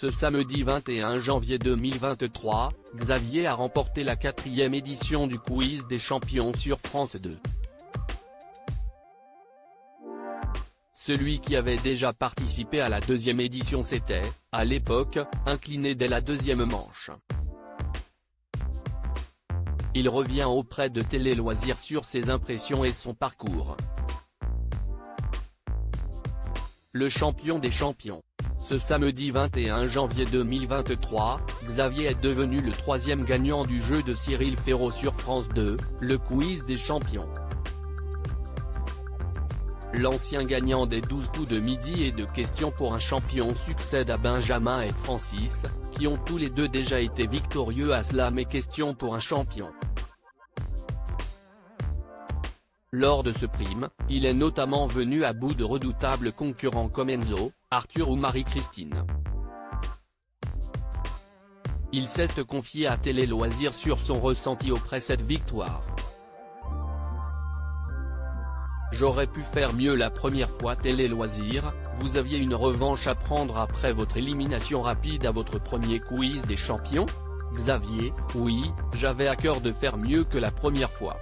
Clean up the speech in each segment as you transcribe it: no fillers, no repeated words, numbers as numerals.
Ce samedi 21 janvier 2023, Xavier a remporté la 4e édition du quiz des champions sur France 2. Celui qui avait déjà participé à la 2e édition s'était, à l'époque, incliné dès la 2e manche. Il revient auprès de Télé Loisirs sur ses impressions et son parcours. Le champion des champions. Ce samedi 21 janvier 2023, Xavier est devenu le 3e gagnant du jeu de Cyril Ferraud sur France 2, le quiz des champions. L'ancien gagnant des 12 coups de midi et de questions pour un champion succède à Benjamin et Francis, qui ont tous les deux déjà été victorieux à Slam et questions pour un champion. Lors de ce prime, il est notamment venu à bout de redoutables concurrents comme Enzo, Arthur ou Marie-Christine. Il s'est confié à Télé Loisirs sur son ressenti après cette victoire. J'aurais pu faire mieux la première fois. Télé Loisirs, vous aviez une revanche à prendre après votre élimination rapide à votre premier quiz des champions ? Xavier, oui, j'avais à cœur de faire mieux que la première fois.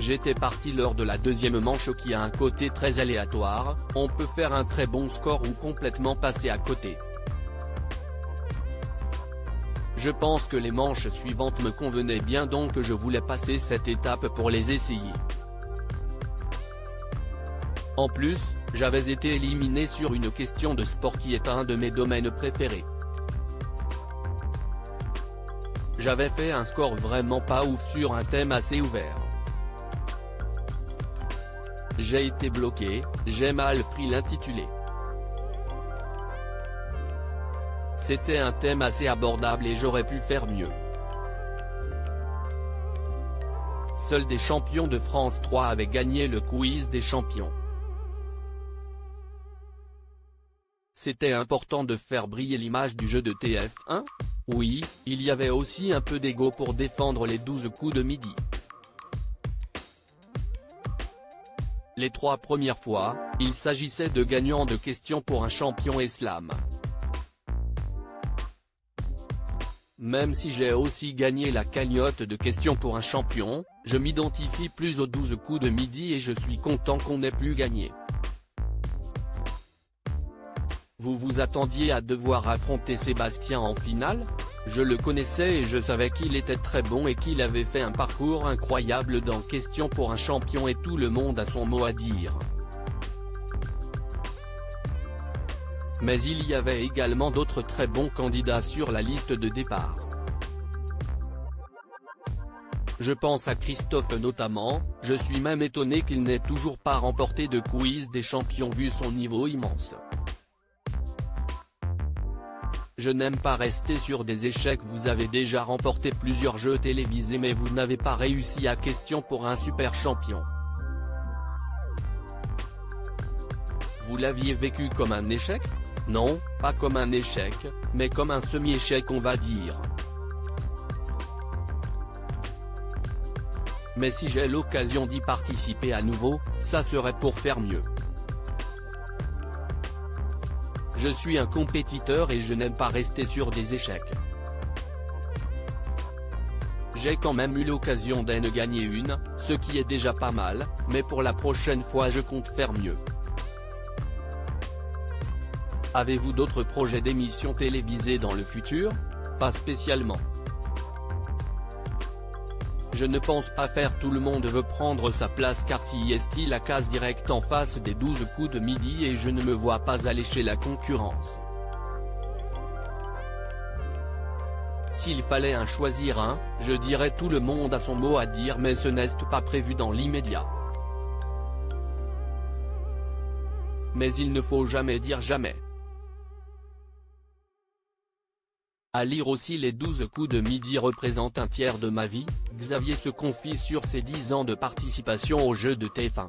J'étais parti lors de la 2e manche qui a un côté très aléatoire, on peut faire un très bon score ou complètement passer à côté. Je pense que les manches suivantes me convenaient bien, donc je voulais passer cette étape pour les essayer. En plus, j'avais été éliminé sur une question de sport qui est un de mes domaines préférés. J'avais fait un score vraiment pas ouf sur un thème assez ouvert. J'ai été bloqué, j'ai mal pris l'intitulé. C'était un thème assez abordable et j'aurais pu faire mieux. Seuls des champions de France 3 avaient gagné le quiz des champions. C'était important de faire briller l'image du jeu de TF1. Oui, il y avait aussi un peu d'ego pour défendre les 12 coups de midi. Les 3 premières fois, il s'agissait de gagnants de questions pour un champion et Slam. Même si j'ai aussi gagné la cagnotte de questions pour un champion, je m'identifie plus aux 12 coups de midi et je suis content qu'on n'ait plus gagné. Vous vous attendiez à devoir affronter Sébastien en finale ? Je le connaissais et je savais qu'il était très bon et qu'il avait fait un parcours incroyable dans Questions pour un champion et tout le monde a son mot à dire. Mais il y avait également d'autres très bons candidats sur la liste de départ. Je pense à Christophe notamment, je suis même étonné qu'il n'ait toujours pas remporté de quiz des champions vu son niveau immense. Je n'aime pas rester sur des échecs. Vous avez déjà remporté plusieurs jeux télévisés mais vous n'avez pas réussi à Questions pour un super champion. Vous l'aviez vécu comme un échec ? Non, pas comme un échec, mais comme un semi-échec on va dire. Mais si j'ai l'occasion d'y participer à nouveau, ça serait pour faire mieux. Je suis un compétiteur et je n'aime pas rester sur des échecs. J'ai quand même eu l'occasion d'en gagner une, ce qui est déjà pas mal, mais pour la prochaine fois je compte faire mieux. Avez-vous d'autres projets d'émissions télévisées dans le futur ? Pas spécialement. Je ne pense pas faire. Tout le monde veut prendre sa place car si est-il la case directe en face des 12 coups de midi et je ne me vois pas allécher la concurrence. S'il fallait en choisir un, je dirais tout le monde a son mot à dire mais ce n'est pas prévu dans l'immédiat. Mais il ne faut jamais dire jamais. À lire aussi, les 12 coups de midi représentent un tiers de ma vie. Xavier se confie sur ses 10 ans de participation aux jeux de TF1.